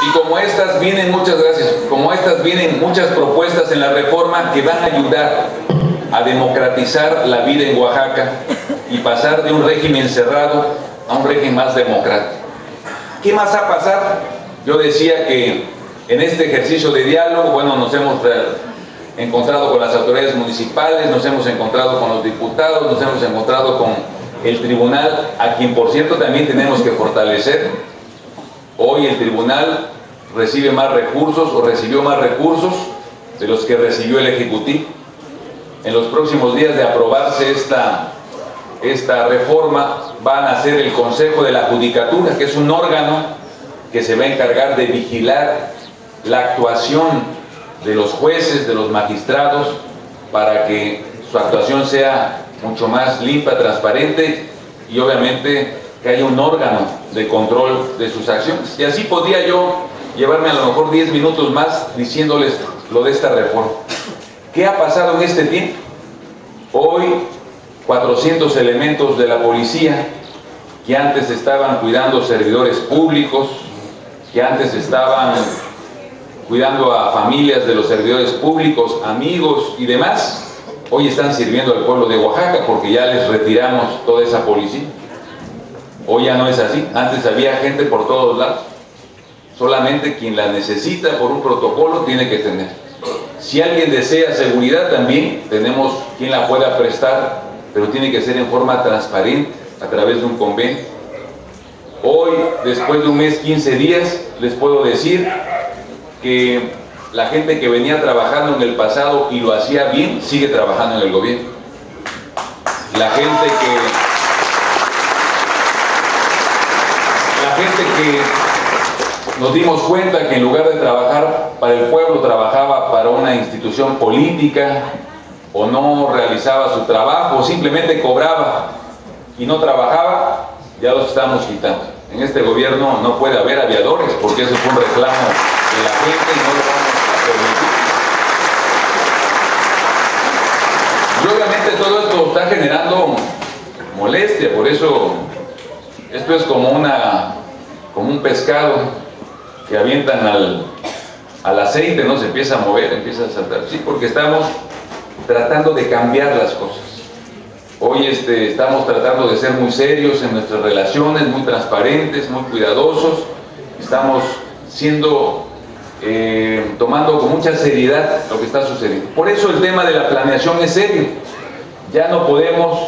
Y como estas vienen, muchas gracias, como estas vienen muchas propuestas en la reforma que van a ayudar a democratizar la vida en Oaxaca y pasar de un régimen cerrado a un régimen más democrático. ¿Qué más va a pasar? Yo decía que en este ejercicio de diálogo, bueno, nos hemos encontrado con las autoridades municipales, nos hemos encontrado con los diputados, nos hemos encontrado con el tribunal, a quien por cierto también tenemos que fortalecer. Hoy el tribunal recibe más recursos o recibió más recursos de los que recibió el Ejecutivo. En los próximos días de aprobarse esta reforma va a nacer el Consejo de la Judicatura, que es un órgano que se va a encargar de vigilar la actuación de los jueces, de los magistrados, para que su actuación sea mucho más limpia, transparente y obviamente que haya un órgano de control de sus acciones. Y así podría yo llevarme a lo mejor 10 minutos más diciéndoles lo de esta reforma. ¿Qué ha pasado en este tiempo? Hoy 400 elementos de la policía que antes estaban cuidando servidores públicos, que antes estaban cuidando a familias de los servidores públicos, amigos y demás, hoy están sirviendo al pueblo de Oaxaca porque ya les retiramos toda esa policía. Hoy ya no es así. Antes había gente por todos lados. Solamente quien la necesita por un protocolo tiene que tener. Si alguien desea seguridad, también tenemos quien la pueda prestar, pero tiene que ser en forma transparente, a través de un convenio. Hoy, después de un mes, 15 días, les puedo decir que la gente que venía trabajando en el pasado y lo hacía bien, sigue trabajando en el gobierno. La gente que nos dimos cuenta que en lugar de trabajar para el pueblo, trabajaba para una institución política, o no realizaba su trabajo, o simplemente cobraba y no trabajaba, ya los estamos quitando. En este gobierno no puede haber aviadores, porque eso es un reclamo de la gente y no lo vamos a permitir. Y obviamente todo esto está generando molestia, por eso esto es como un pescado que avientan al aceite, ¿no? Se empieza a mover, empieza a saltar. Sí, porque estamos tratando de cambiar las cosas. Hoy estamos tratando de ser muy serios en nuestras relaciones, muy transparentes, muy cuidadosos. Estamos tomando con mucha seriedad lo que está sucediendo. Por eso el tema de la planeación es serio. Ya no podemos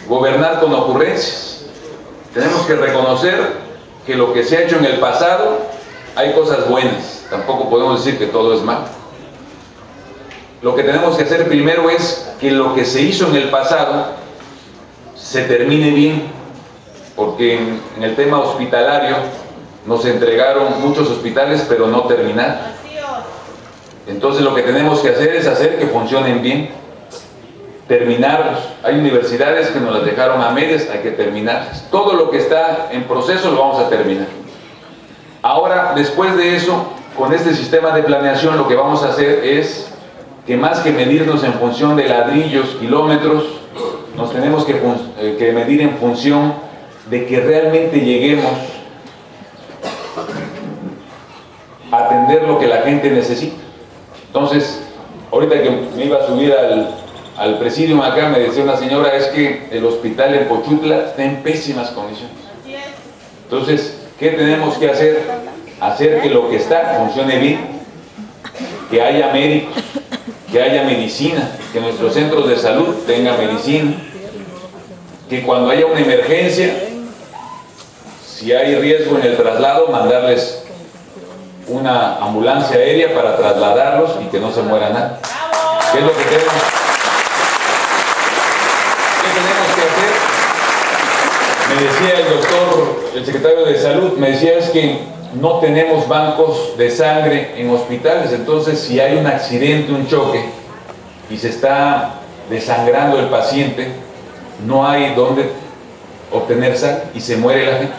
gobernar con ocurrencias. Tenemos que reconocer que lo que se ha hecho en el pasado, hay cosas buenas. Tampoco podemos decir que todo es malo. Lo que tenemos que hacer primero es que lo que se hizo en el pasado se termine bien, porque en el tema hospitalario nos entregaron muchos hospitales pero no terminaron. Entonces lo que tenemos que hacer es hacer que funcionen bien, terminarlos. Hay universidades que nos las dejaron a medias, hay que terminarlas. Todo lo que está en proceso lo vamos a terminar. Ahora, después de eso, con este sistema de planeación, lo que vamos a hacer es que más que medirnos en función de ladrillos, kilómetros, nos tenemos que medir en función de que realmente lleguemos a atender lo que la gente necesita. Entonces, ahorita que me iba a subir al presidium acá, me decía una señora, es que el hospital en Pochutla está en pésimas condiciones. Entonces, ¿qué tenemos que hacer? Hacer que lo que está funcione bien, que haya médicos, que haya medicina, que nuestros centros de salud tengan medicina, que cuando haya una emergencia, si hay riesgo en el traslado, mandarles una ambulancia aérea para trasladarlos y que no se muera nadie. ¿Qué es lo que tenemos? ¿Qué tenemos que hacer? Me decía el doctor, el secretario de Salud, me decía es que no tenemos bancos de sangre en hospitales, entonces si hay un accidente, un choque, y se está desangrando el paciente, no hay dónde obtener sangre y se muere la gente.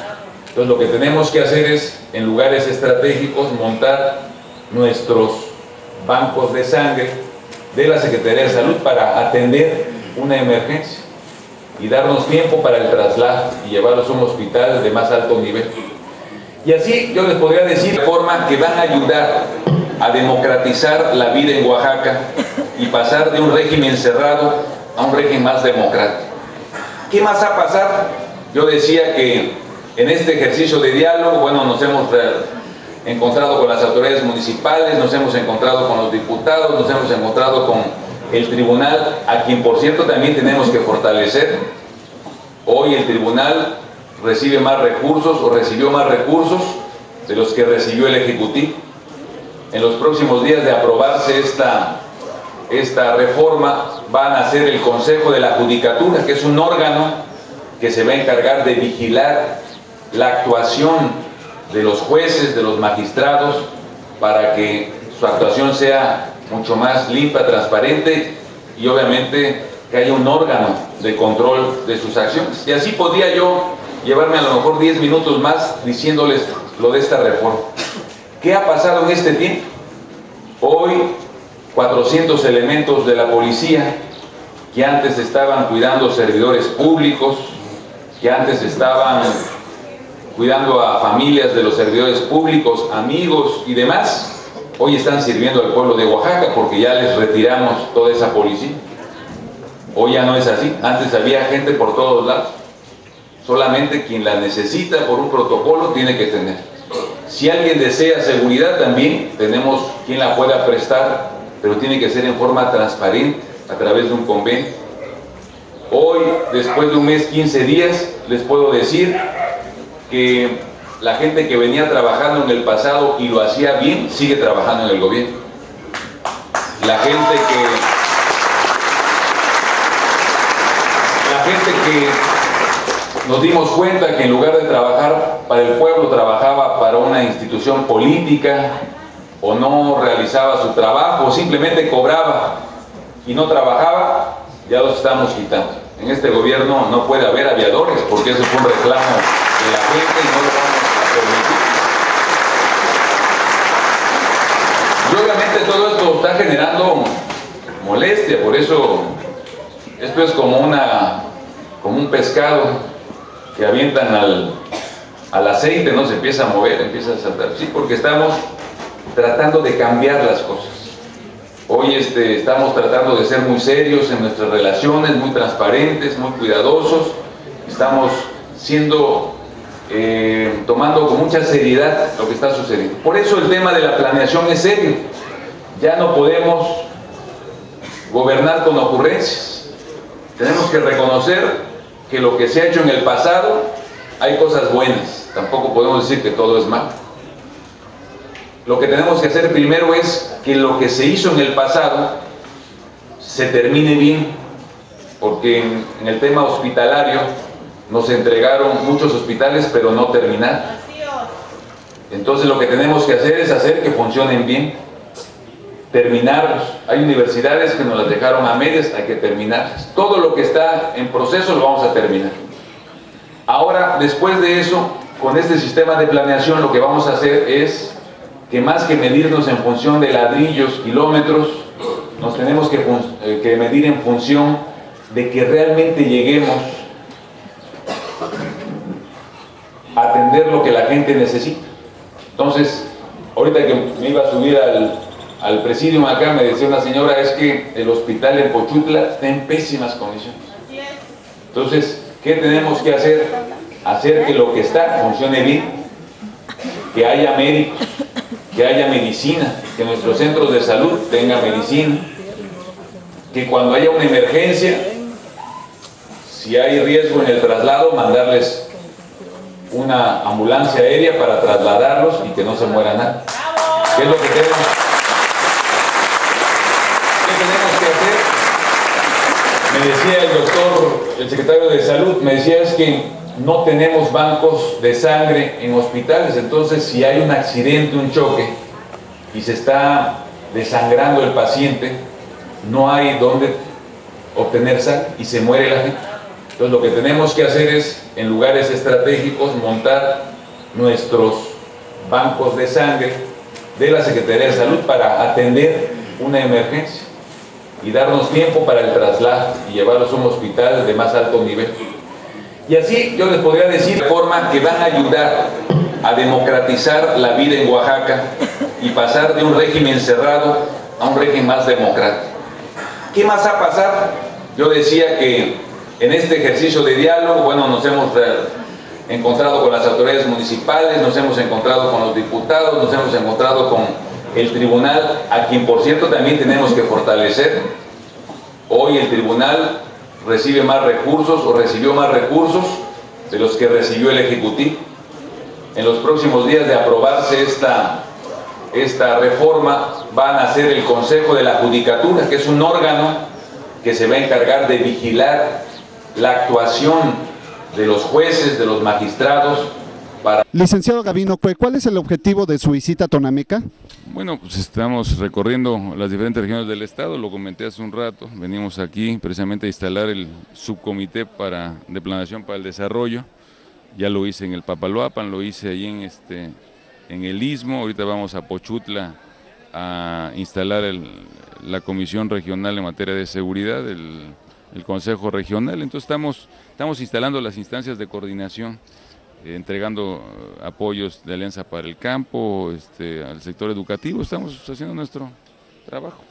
Entonces lo que tenemos que hacer es, en lugares estratégicos, montar nuestros bancos de sangre de la Secretaría de Salud para atender una emergencia y darnos tiempo para el traslado y llevarlos a un hospital de más alto nivel. Y así yo les podría decir de forma que van a ayudar a democratizar la vida en Oaxaca y pasar de un régimen cerrado a un régimen más democrático. ¿Qué más ha pasado? Yo decía que en este ejercicio de diálogo, bueno, nos hemos encontrado con las autoridades municipales, nos hemos encontrado con los diputados, nos hemos encontrado con el tribunal, a quien por cierto también tenemos que fortalecer. Hoy el tribunal recibe más recursos o recibió más recursos de los que recibió el Ejecutivo. En los próximos días de aprobarse esta reforma van a ser el Consejo de la Judicatura, que es un órgano que se va a encargar de vigilar la actuación de los jueces, de los magistrados, para que su actuación sea mucho más limpia, transparente y obviamente que haya un órgano de control de sus acciones. Y así podría yo llevarme a lo mejor 10 minutos más diciéndoles lo de esta reforma. ¿Qué ha pasado en este tiempo? Hoy 400 elementos de la policía que antes estaban cuidando servidores públicos, que antes estaban cuidando a familias de los servidores públicos, amigos y demás, hoy están sirviendo al pueblo de Oaxaca porque ya les retiramos toda esa policía. Hoy ya no es así. Antes había gente por todos lados. Solamente quien la necesita por un protocolo tiene que tener. Si alguien desea seguridad también tenemos quien la pueda prestar, pero tiene que ser en forma transparente a través de un convenio. Hoy, después de un mes, 15 días, les puedo decir que la gente que venía trabajando en el pasado y lo hacía bien, sigue trabajando en el gobierno. La gente que nos dimos cuenta que en lugar de trabajar para el pueblo, trabajaba para una institución política, o no realizaba su trabajo, o simplemente cobraba y no trabajaba, ya los estamos quitando. En este gobierno no puede haber aviadores, porque eso fue un reclamo de la gente y no lo vamos a permitir. Y obviamente todo esto está generando molestia, por eso esto es como un pescado que avientan al aceite, no se empieza a mover, empieza a saltar. Sí, porque estamos tratando de cambiar las cosas. Hoy estamos tratando de ser muy serios en nuestras relaciones, muy transparentes, muy cuidadosos. Estamos tomando con mucha seriedad lo que está sucediendo. Por eso el tema de la planeación es serio. Ya no podemos gobernar con ocurrencias. Tenemos que reconocer que lo que se ha hecho en el pasado, hay cosas buenas. Tampoco podemos decir que todo es malo. Lo que tenemos que hacer primero es que lo que se hizo en el pasado se termine bien, porque en el tema hospitalario nos entregaron muchos hospitales pero no terminaron. Entonces lo que tenemos que hacer es hacer que funcionen bien, terminarlos. Hay universidades que nos las dejaron a medias, hay que terminarlas. Todo lo que está en proceso lo vamos a terminar. Ahora, después de eso, con este sistema de planeación lo que vamos a hacer es que más que medirnos en función de ladrillos, kilómetros, nos tenemos que medir en función de que realmente lleguemos a atender lo que la gente necesita. Entonces, ahorita que me iba a subir al presidium acá, me decía una señora, es que el hospital en Pochutla está en pésimas condiciones. Entonces, ¿qué tenemos que hacer? Hacer que lo que está funcione bien, que haya médicos, que haya medicina, que nuestros centros de salud tengan medicina, que cuando haya una emergencia, si hay riesgo en el traslado, mandarles una ambulancia aérea para trasladarlos y que no se muera nadie. ¿Qué es lo que tenemos? ¿Qué tenemos que hacer? Me decía el doctor, el secretario de Salud, me decía es que no tenemos bancos de sangre en hospitales, entonces si hay un accidente, un choque, y se está desangrando el paciente, no hay dónde obtener sangre y se muere la gente. Entonces lo que tenemos que hacer es, en lugares estratégicos, montar nuestros bancos de sangre de la Secretaría de Salud para atender una emergencia y darnos tiempo para el traslado y llevarlos a un hospital de más alto nivel. Y así yo les podría decir de forma que van a ayudar a democratizar la vida en Oaxaca y pasar de un régimen cerrado a un régimen más democrático. ¿Qué más ha pasado? Yo decía que en este ejercicio de diálogo, bueno, nos hemos encontrado con las autoridades municipales, nos hemos encontrado con los diputados, nos hemos encontrado con el tribunal, a quien por cierto también tenemos que fortalecer. Hoy el tribunal recibe más recursos o recibió más recursos de los que recibió el Ejecutivo. En los próximos días de aprobarse esta reforma van a ser el Consejo de la Judicatura, que es un órgano que se va a encargar de vigilar la actuación de los jueces, de los magistrados. Licenciado Gavino Cue, ¿cuál es el objetivo de su visita a Tonameca? Bueno, pues estamos recorriendo las diferentes regiones del estado, lo comenté hace un rato, venimos aquí precisamente a instalar el subcomité de planeación para el desarrollo, ya lo hice en el Papaloapan, lo hice ahí en el Istmo, ahorita vamos a Pochutla a instalar la Comisión Regional en materia de seguridad, el Consejo Regional, entonces estamos instalando las instancias de coordinación, entregando apoyos de Alianza para el Campo, al sector educativo, estamos haciendo nuestro trabajo.